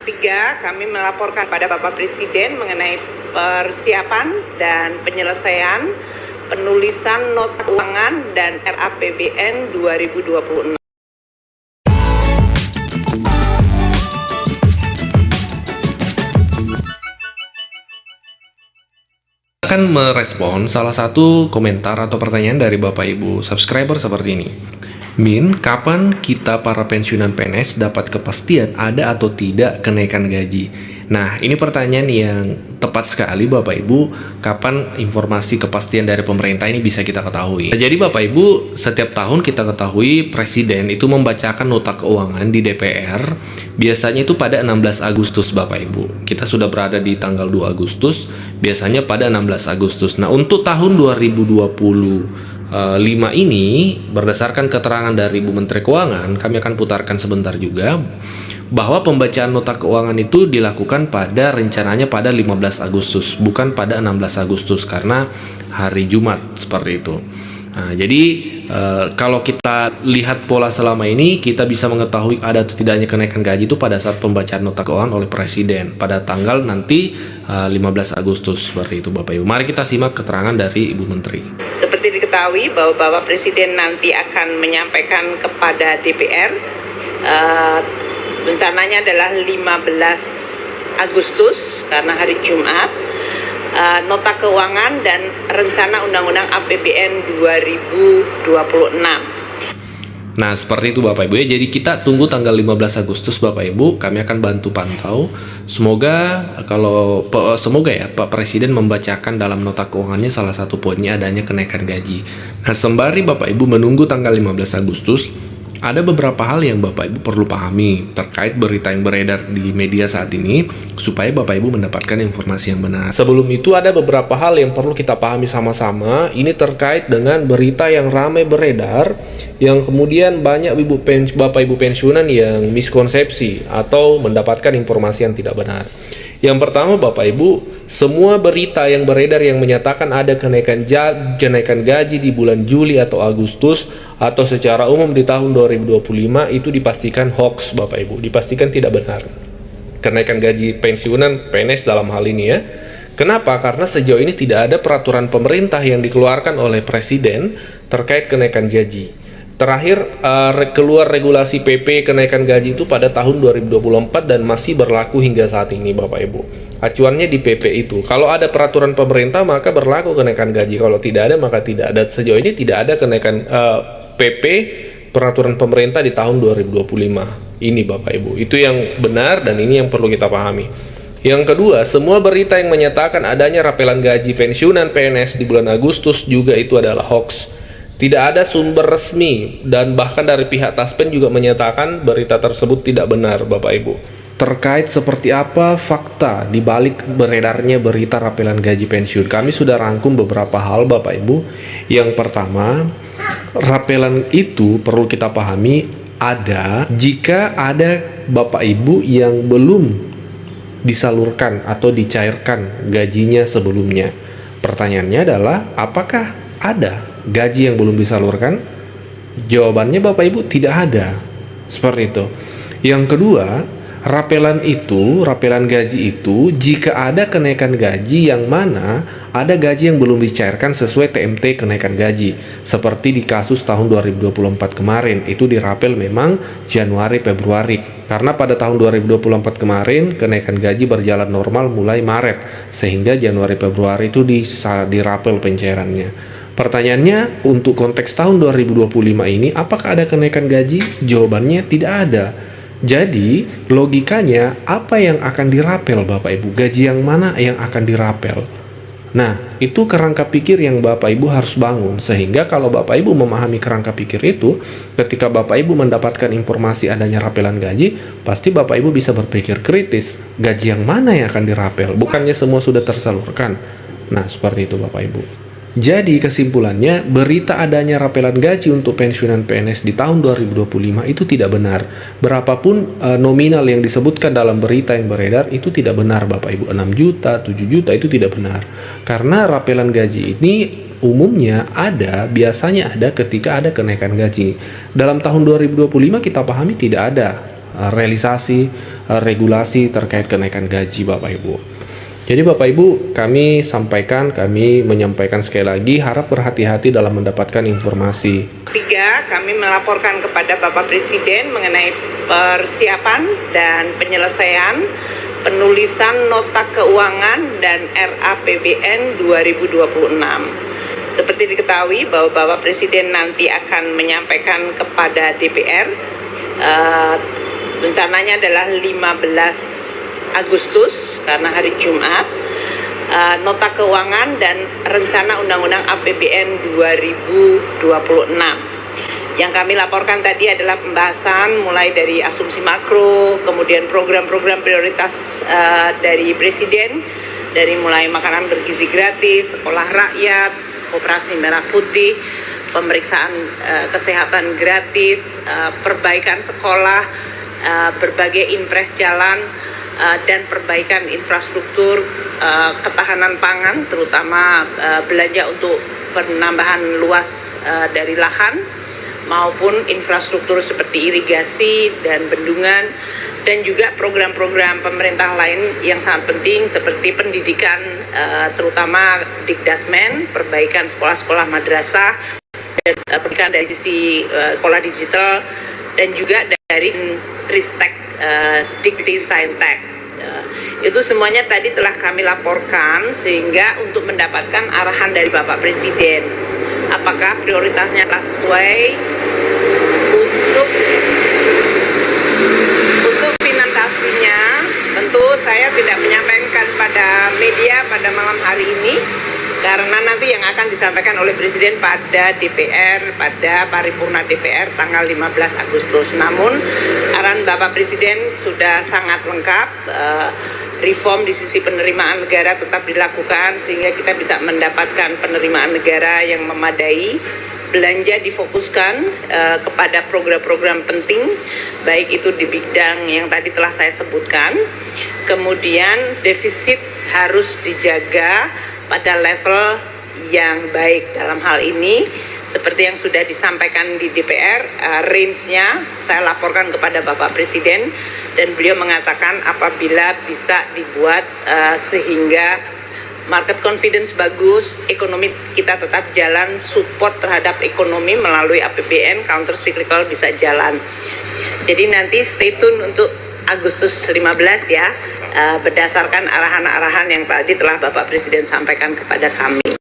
Tiga, kami melaporkan pada Bapak Presiden mengenai persiapan dan penyelesaian penulisan nota keuangan dan RAPBN 2026. Akan merespon salah satu komentar atau pertanyaan dari Bapak Ibu subscriber seperti ini. Min, kapan kita para pensiunan PNS dapat kepastian ada atau tidak kenaikan gaji? Nah, ini pertanyaan yang tepat sekali Bapak Ibu, kapan informasi kepastian dari pemerintah ini bisa kita ketahui. Nah, jadi Bapak Ibu, setiap tahun kita ketahui Presiden itu membacakan nota keuangan di DPR, biasanya itu pada 16 Agustus Bapak Ibu. Kita sudah berada di tanggal 2 Agustus, biasanya pada 16 Agustus. Nah, untuk tahun 2025 ini, berdasarkan keterangan dari Ibu Menteri Keuangan, kami akan putarkan sebentar juga, bahwa pembacaan nota keuangan itu dilakukan pada rencananya pada 15 Agustus, bukan pada 16 Agustus karena hari Jumat, seperti itu. Nah, jadi kalau kita lihat pola selama ini, kita bisa mengetahui ada atau tidaknya kenaikan gaji itu pada saat pembacaan nota keuangan oleh Presiden pada tanggal nanti 15 Agustus, seperti itu Bapak Ibu. Mari kita simak keterangan dari Ibu Menteri. Seperti diketahui bahwa Bapak Presiden nanti akan menyampaikan kepada DPR, rencananya adalah 15 Agustus karena hari Jumat, nota keuangan dan rencana undang-undang APBN 2026. Nah, seperti itu Bapak Ibu ya. Jadi kita tunggu tanggal 15 Agustus Bapak Ibu. Kami akan bantu pantau. Semoga ya Pak Presiden membacakan dalam nota keuangannya salah satu poinnya adanya kenaikan gaji. Nah, sembari Bapak Ibu menunggu tanggal 15 Agustus, ada beberapa hal yang Bapak Ibu perlu pahami terkait berita yang beredar di media saat ini supaya Bapak Ibu mendapatkan informasi yang benar. Sebelum itu ada beberapa hal yang perlu kita pahami sama-sama. Ini terkait dengan berita yang ramai beredar yang kemudian banyak Bapak Ibu pensiunan yang miskonsepsi atau mendapatkan informasi yang tidak benar. Yang pertama Bapak Ibu, semua berita yang beredar yang menyatakan ada kenaikan gaji di bulan Juli atau Agustus atau secara umum di tahun 2025 itu dipastikan hoax Bapak Ibu, dipastikan tidak benar. Kenaikan gaji pensiunan PNS dalam hal ini ya. Kenapa? Karena sejauh ini tidak ada peraturan pemerintah yang dikeluarkan oleh Presiden terkait kenaikan gaji. Terakhir keluar regulasi PP kenaikan gaji itu pada tahun 2024 dan masih berlaku hingga saat ini Bapak Ibu. Acuannya di PP itu. Kalau ada peraturan pemerintah maka berlaku kenaikan gaji. Kalau tidak ada maka tidak ada. Sejauh ini tidak ada kenaikan PP peraturan pemerintah di tahun 2025. Ini Bapak Ibu. Itu yang benar dan ini yang perlu kita pahami. Yang kedua, semua berita yang menyatakan adanya rapelan gaji pensiunan PNS di bulan Agustus juga itu adalah hoax. Tidak ada sumber resmi dan bahkan dari pihak Taspen juga menyatakan berita tersebut tidak benar Bapak Ibu. Terkait seperti apa fakta di balik beredarnya berita rapelan gaji pensiun, kami sudah rangkum beberapa hal Bapak Ibu. Yang pertama, rapelan itu perlu kita pahami ada jika ada Bapak Ibu yang belum disalurkan atau dicairkan gajinya sebelumnya. Pertanyaannya adalah apakah ada gaji yang belum disalurkan? Jawabannya Bapak Ibu tidak ada. Seperti itu. Yang kedua, rapelan gaji itu jika ada kenaikan gaji yang mana ada gaji yang belum dicairkan sesuai TMT kenaikan gaji. Seperti di kasus tahun 2024 kemarin, itu dirapel memang Januari Februari. Karena pada tahun 2024 kemarin kenaikan gaji berjalan normal mulai Maret, sehingga Januari Februari itu dirapel pencairannya. Pertanyaannya, untuk konteks tahun 2025 ini, apakah ada kenaikan gaji? Jawabannya tidak ada. Jadi, logikanya, apa yang akan dirapel Bapak Ibu? Gaji yang mana yang akan dirapel? Nah, itu kerangka pikir yang Bapak Ibu harus bangun. Sehingga kalau Bapak Ibu memahami kerangka pikir itu, ketika Bapak Ibu mendapatkan informasi adanya rapelan gaji, pasti Bapak Ibu bisa berpikir kritis. Gaji yang mana yang akan dirapel? Bukannya semua sudah tersalurkan? Nah, seperti itu Bapak Ibu. Jadi kesimpulannya, berita adanya rapelan gaji untuk pensiunan PNS di tahun 2025 itu tidak benar. Berapapun nominal yang disebutkan dalam berita yang beredar itu tidak benar Bapak Ibu. 6 juta, 7 juta itu tidak benar. Karena rapelan gaji ini umumnya biasanya ada ketika ada kenaikan gaji. Dalam tahun 2025 kita pahami tidak ada realisasi regulasi terkait kenaikan gaji Bapak Ibu. Jadi Bapak Ibu, kami menyampaikan sekali lagi, harap berhati-hati dalam mendapatkan informasi. Ketiga, kami melaporkan kepada Bapak Presiden mengenai persiapan dan penyelesaian penulisan nota keuangan dan RAPBN 2026. Seperti diketahui bahwa Bapak Presiden nanti akan menyampaikan kepada DPR, rencananya adalah 15 Agustus karena hari Jumat, nota keuangan dan rencana undang-undang APBN 2026. Yang kami laporkan tadi adalah pembahasan mulai dari asumsi makro, kemudian program-program prioritas dari Presiden, dari mulai makanan bergizi gratis, sekolah rakyat, Koperasi Merah Putih, pemeriksaan kesehatan gratis, perbaikan sekolah, berbagai impres jalan, dan perbaikan infrastruktur ketahanan pangan, terutama belanja untuk penambahan luas dari lahan maupun infrastruktur seperti irigasi dan bendungan, dan juga program-program pemerintah lain yang sangat penting seperti pendidikan, terutama Dikdasmen, perbaikan sekolah-sekolah madrasah, dan pendidikan dari sisi sekolah digital, dan juga dari Ristek, Dikti Saintek. Itu semuanya tadi telah kami laporkan, sehingga untuk mendapatkan arahan dari Bapak Presiden apakah prioritasnya telah sesuai untuk finansiasinya. Tentu saya tidak menyampaikan pada media pada malam hari ini karena nanti yang akan disampaikan oleh Presiden pada DPR, pada paripurna DPR tanggal 15 Agustus. Namun arahan Bapak Presiden sudah sangat lengkap, reform di sisi penerimaan negara tetap dilakukan sehingga kita bisa mendapatkan penerimaan negara yang memadai. Belanja difokuskan kepada program-program penting, baik itu di bidang yang tadi telah saya sebutkan. Kemudian defisit harus dijaga pada level yang baik. Dalam hal ini seperti yang sudah disampaikan di DPR, range-nya saya laporkan kepada Bapak Presiden dan beliau mengatakan apabila bisa dibuat sehingga market confidence bagus, ekonomi kita tetap jalan, support terhadap ekonomi melalui APBN, counter cyclical bisa jalan. Jadi nanti stay tune untuk Agustus 15 ya, berdasarkan arahan-arahan yang tadi telah Bapak Presiden sampaikan kepada kami.